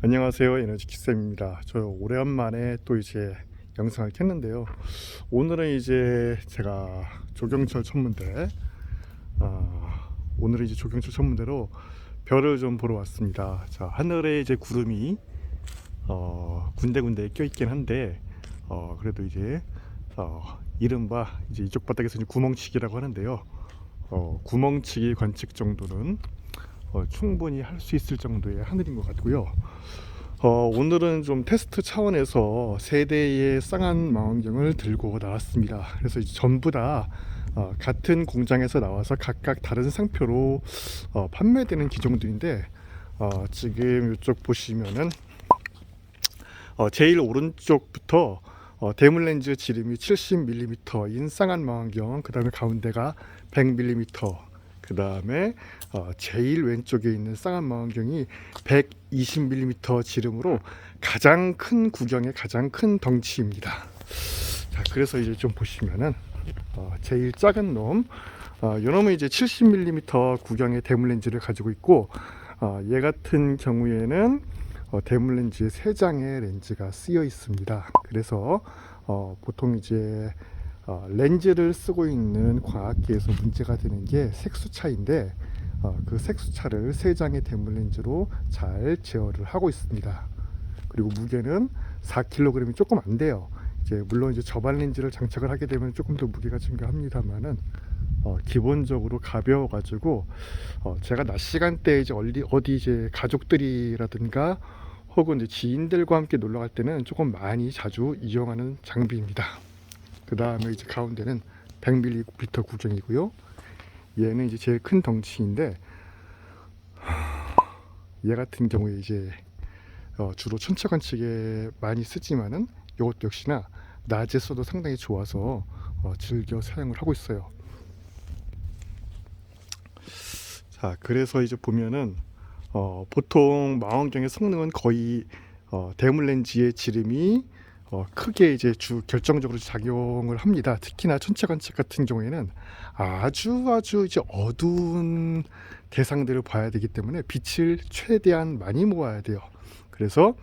안녕하세요, 에너지키쌤입니다. 저 오랜만에 또 이제 영상을 켰는데요. 오늘은 이제 제가 조경철 천문대, 오늘은 이제 조경철 천문대로 별을 좀 보러 왔습니다. 자, 하늘에 이제 구름이 군데군데 껴있긴 한데, 그래도 이제 이른바 이제 이쪽 바닥에서 이제 구멍치기라고 하는데요. 구멍치기 관측 정도는 충분히 할 수 있을 정도의 하늘인 것 같고요. 오늘은 좀 테스트 차원에서 세 대의 쌍안 망원경을 들고 나왔습니다. 그래서 이제 전부 다 같은 공장에서 나와서 각각 다른 상표로 판매되는 기종들인데, 지금 이쪽 보시면은 제일 오른쪽부터 대물 렌즈 지름이 70mm인 쌍안 망원경, 그 다음에 가운데가 100mm, 그 다음에 제일 왼쪽에 있는 쌍안 망원경이 120mm 지름으로 가장 큰 구경의 가장 큰 덩치입니다. 자, 그래서 이제 좀 보시면은 제일 작은 놈, 요놈은 이제 70mm 구경의 대물 렌즈를 가지고 있고, 얘 같은 경우에는 대물 렌즈에 3장의 렌즈가 쓰여 있습니다. 그래서 보통 이제 렌즈를 쓰고 있는 과학계에서 문제가 되는 게 색수차인데, 그 색수차를 3장의 대물 렌즈로 잘 제어를 하고 있습니다. 그리고 무게는 4kg이 조금 안 돼요. 이제 물론 이제 저반 렌즈를 장착을 하게 되면 조금 더 무게가 증가합니다만은, 기본적으로 가벼워 가지고 제가 낮 시간대에 이제 어디 이제 가족들이라든가 혹은 이제 지인들과 함께 놀러 갈 때는 조금 많이 자주 이용하는 장비입니다. 그 다음에 이제 가운데는 100mm 구경이고요. 얘는 이제 제일 큰 덩치인데, 얘 같은 경우에 이제 주로 천체 관측에 많이 쓰지만은 이것도 역시나 낮에 써도 상당히 좋아서 즐겨 사용을 하고 있어요. 자, 그래서 이제 보면은 보통 망원경의 성능은 거의 대물 렌즈의 지름이 크게 이제 결정적으로 작용을 합니다. 특히나 천체 관측 같은 경우에는 아주 이제 어두운 대상들을 봐야 되기 때문에 빛을 최대한 많이 모아야 돼요. 그래서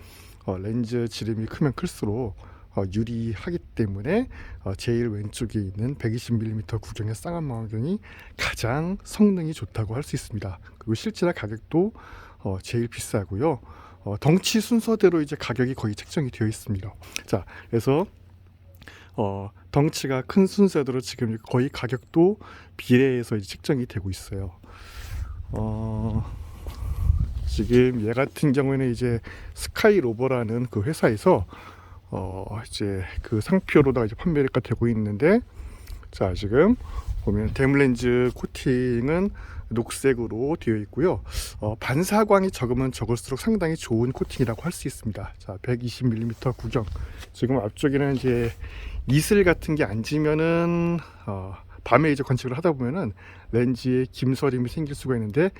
렌즈 지름이 크면 클수록 유리하기 때문에 제일 왼쪽에 있는 120mm 구경의 쌍안 망원경이 가장 성능이 좋다고 할 수 있습니다. 그리고 실제로 가격도 제일 비싸고요. 덩치 순서대로 이제 가격이 거의 책정이 되어 있습니다. 자, 그래서 덩치가 큰 순서대로 지금 거의 가격도 비례해서 이제 책정이 되고 있어요. 지금 얘 같은 경우에는 이제 스카이로버라는 그 회사에서 이제 그 상표로다가 이제 판매가 되고 있는데, 자, 지금 보면 대물 렌즈 코팅은 녹색으로 되어 있고요. 반사광이 적으면 적을수록 상당히 좋은 코팅이라고 할 수 있습니다. 자, 120mm 구경. 지금 앞쪽에는 이제 이슬 같은 게 앉으면은 밤에 이제 관측을 하다 보면은 렌즈에 김서림이 생길 수가 있는데,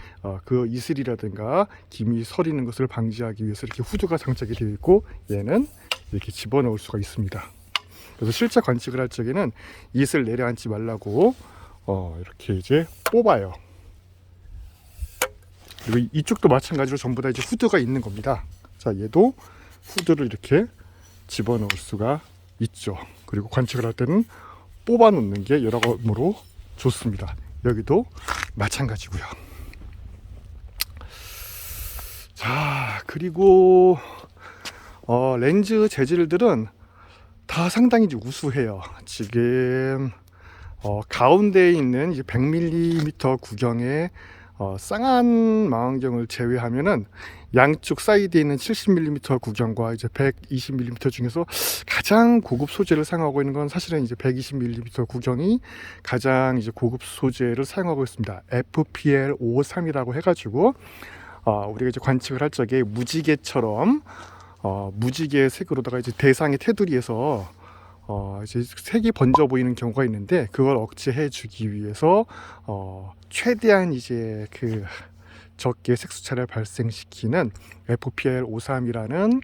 그 이슬이라든가 김이 서리는 것을 방지하기 위해서 이렇게 후드가 장착이 되어 있고, 얘는 이렇게 집어넣을 수가 있습니다. 그래서 실제 관측을 할 적에는 이슬 내려앉지 말라고 이렇게 이제 뽑아요. 그리고 이쪽도 마찬가지로 전부 다 이제 후드가 있는 겁니다. 자, 얘도 후드를 이렇게 집어넣을 수가 있죠. 그리고 관측을 할 때는 뽑아 놓는 게 여러모로 좋습니다. 여기도 마찬가지고요. 자, 그리고 렌즈 재질들은 다 상당히 이제 우수해요. 지금 가운데에 있는 이제 100mm 구경의 쌍안 망원경을 제외하면은 양쪽 사이드에 있는 70mm 구경과 이제 120mm 중에서 가장 고급 소재를 사용하고 있는 건 사실은 이제 120mm 구경이 가장 이제 고급 소재를 사용하고 있습니다. FPL53이라고 해가지고 우리가 이제 관측을 할 적에 무지개처럼 무지개 색으로다가 이제 대상의 테두리에서 이제 색이 번져 보이는 경우가 있는데, 그걸 억제해 주기 위해서 최대한 이제 그 적게 색수차를 발생시키는 FPL53이라는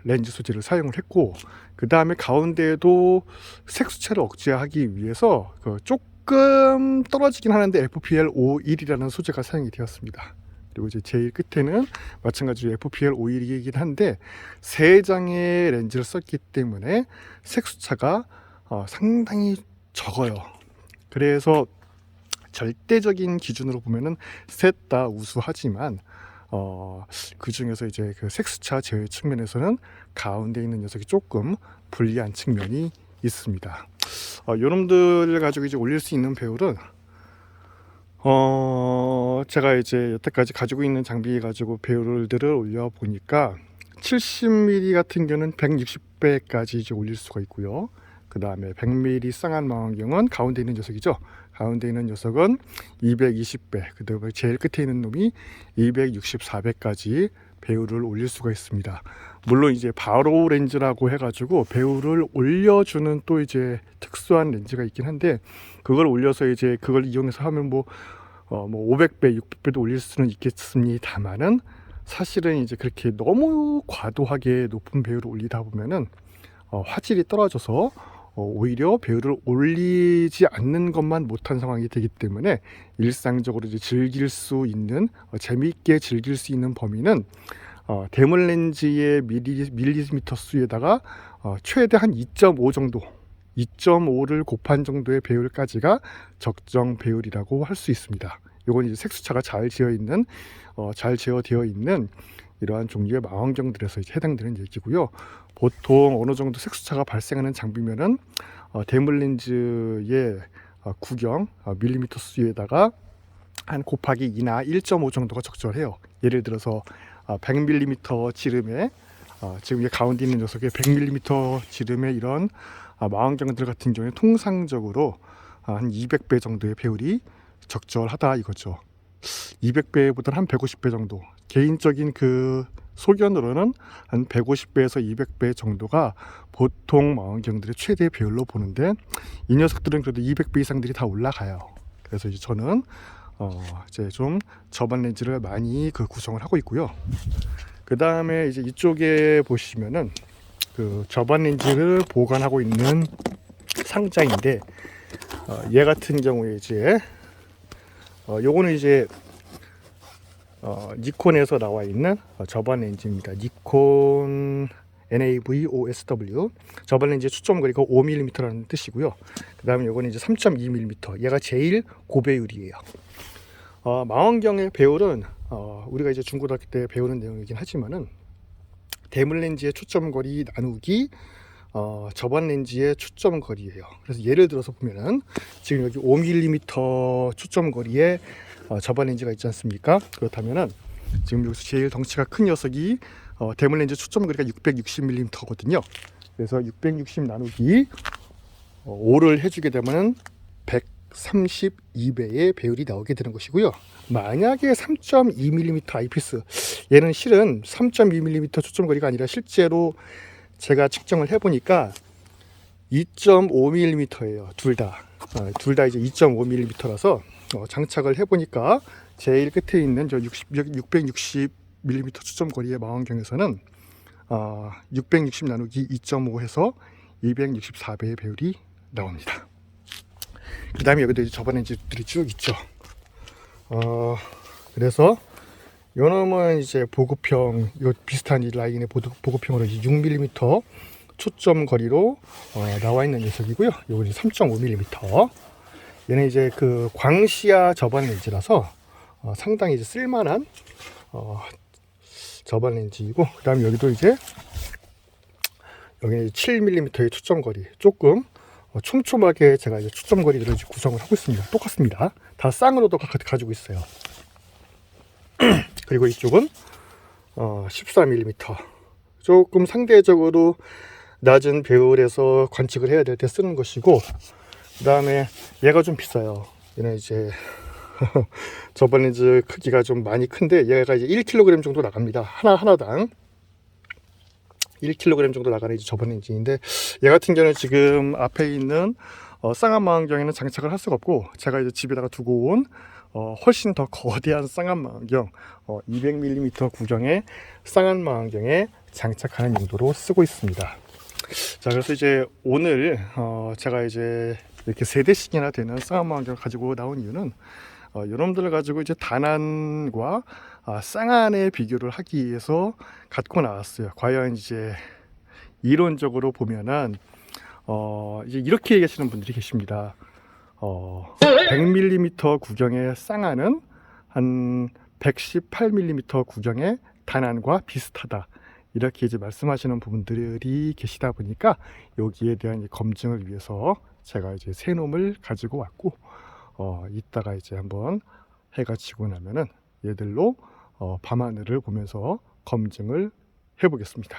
렌즈 소재를 사용을 했고, 그 다음에 가운데에도 색수차를 억제하기 위해서 조금 떨어지긴 하는데 FPL51이라는 소재가 사용이 되었습니다. 그리고 이제 제일 끝에는 마찬가지로 FPL 51이긴 한데 3장의 렌즈를 썼기 때문에 색수차가 상당히 적어요. 그래서 절대적인 기준으로 보면은 셋 다 우수하지만 그 중에서 이제 그 색수차 제어 측면에서는 가운데 있는 녀석이 조금 불리한 측면이 있습니다. 요놈들을 가지고 이제 올릴 수 있는 배율은 제가 이제 여태까지 가지고 있는 장비 가지고 배율들을 올려 보니까 70mm 같은 경우는 160배까지 이제 올릴 수가 있고요. 그 다음에 100mm 쌍안 망원경은 가운데 있는 녀석이죠. 가운데 있는 녀석은 220배, 그 다음에 제일 끝에 있는 놈이 264배까지 배율을 올릴 수가 있습니다. 물론 이제 바로 렌즈라고 해가지고 배율을 올려주는 또 이제 특수한 렌즈가 있긴 한데, 그걸 올려서 이제 그걸 이용해서 하면 뭐 500배, 600배도 올릴 수는 있겠습니다만은, 사실은 이제 그렇게 너무 과도하게 높은 배율을 올리다 보면은 화질이 떨어져서 오히려 배율을 올리지 않는 것만 못한 상황이 되기 때문에, 일상적으로 이제 즐길 수 있는 재미있게 즐길 수 있는 범위는 대물 렌즈의 밀리미터 수에다가 최대 한 2.5 정도, 2.5를 곱한 정도의 배율까지가 적정 배율이라고 할 수 있습니다. 이건 이제 색수차가 잘 제어되어 있는 이러한 종류의 망원경들에서 이제 해당되는 얘기고요. 보통 어느 정도 색수차가 발생하는 장비면은 대물 렌즈의 구경 밀리미터 수에다가 한 곱하기 2나 1.5 정도가 적절해요. 예를 들어서 100mm 지름에 지금 가운데 있는 녀석의 100mm 지름의 이런 망원경들 같은 경우에 통상적으로 한 200배 정도의 배율이 적절하다 이거죠. 200배보다는 한 150배 정도, 개인적인 그 소견으로는 한 150배에서 200배 정도가 보통 망원경들의 최대 배율로 보는데, 이 녀석들은 그래도 200배 이상들이 다 올라가요. 그래서 이제 저는 이제 좀 저반 렌즈를 많이 그 구성을 하고 있고요. 그 다음에 이제 이쪽에 보시면은 그 저반 렌즈를 보관하고 있는 상자인데, 얘 같은 경우에 이제 요거는 이제 니콘에서 나와 있는 저반 렌즈입니다. 니콘 NAV-OSW. 저반 렌즈의 초점거리가 5mm라는 뜻이고요. 그 다음에 요거는 이제 3.2mm. 얘가 제일 고배율이에요. 망원경의 배율은 우리가 이제 중고등학교 때 배우는 내용이긴 하지만은, 대물 렌즈의 초점거리 나누기 저반 렌즈의 초점거리예요. 그래서 예를 들어서 보면은 지금 여기 5mm 초점거리에 저반 렌즈가 있지 않습니까? 그렇다면은 지금 여기서 제일 덩치가 큰 녀석이 대물 렌즈 초점거리가 660mm거든요. 그래서 660 나누기 5를 해주게 되면은 132배의 배율이 나오게 되는 것이고요. 만약에 3.2mm 아이피스, 얘는 실은 3.2mm 초점거리가 아니라 실제로 제가 측정을 해보니까 2.5mm예요. 둘 다 이제 2.5mm라서 장착을 해보니까 제일 끝에 있는 저 660mm 초점거리의 망원경에서는 660 나누기 2.5 해서 264배의 배율이 나옵니다. 그 다음에 여기도 이제 저반 렌즈들이 쭉 있죠. 그래서 요 놈은 이제 보급형, 요 비슷한 이 라인의 보급형으로 6mm 초점 거리로 나와 있는 녀석이고요. 요건 이제 3.5mm. 얘는 이제 그 광시야 저반 렌즈라서 상당히 이제 쓸만한 저반 렌즈이고, 그 다음에 여기도 이제 여기는 7mm의 초점 거리, 조금 촘촘하게 제가 이제 초점 거리들을 이제 구성을 하고 있습니다. 똑같습니다. 다 쌍으로도 가지고 있어요. 그리고 이쪽은 14mm, 조금 상대적으로 낮은 배율에서 관측을 해야 될 때 쓰는 것이고, 그 다음에 얘가 좀 비싸요. 얘는 이제 저반 렌즈 크기가 좀 많이 큰데, 얘가 이제 1kg 정도 나갑니다. 하나당 1kg 정도 나가는 이제 저반 렌즈인데, 얘 같은 경우는 지금 앞에 있는 쌍안 망원경에는 장착을 할 수가 없고, 제가 이제 집에다가 두고 온 훨씬 더 거대한 쌍안 망원경 200mm 구경의 쌍안 망원경에 장착하는 용도로 쓰고 있습니다. 자, 그래서 이제 오늘 제가 이제 이렇게 3대씩이나 되는 쌍안 망원경을 가지고 나온 이유는, 여러분들을 가지고 이제 단안과 쌍안의 비교를 하기 위해서 갖고 나왔어요. 과연 이제 이론적으로 보면은 이제 이렇게 얘기하시는 분들이 계십니다. 100mm 구경의 쌍안은 한 118mm 구경의 단안과 비슷하다. 이렇게 이제 말씀하시는 부분들이 계시다 보니까 여기에 대한 검증을 위해서 제가 이제 새 놈을 가지고 왔고, 이따가 이제 한번 해가 지고 나면은 얘들로 밤하늘을 보면서 검증을 해보겠습니다.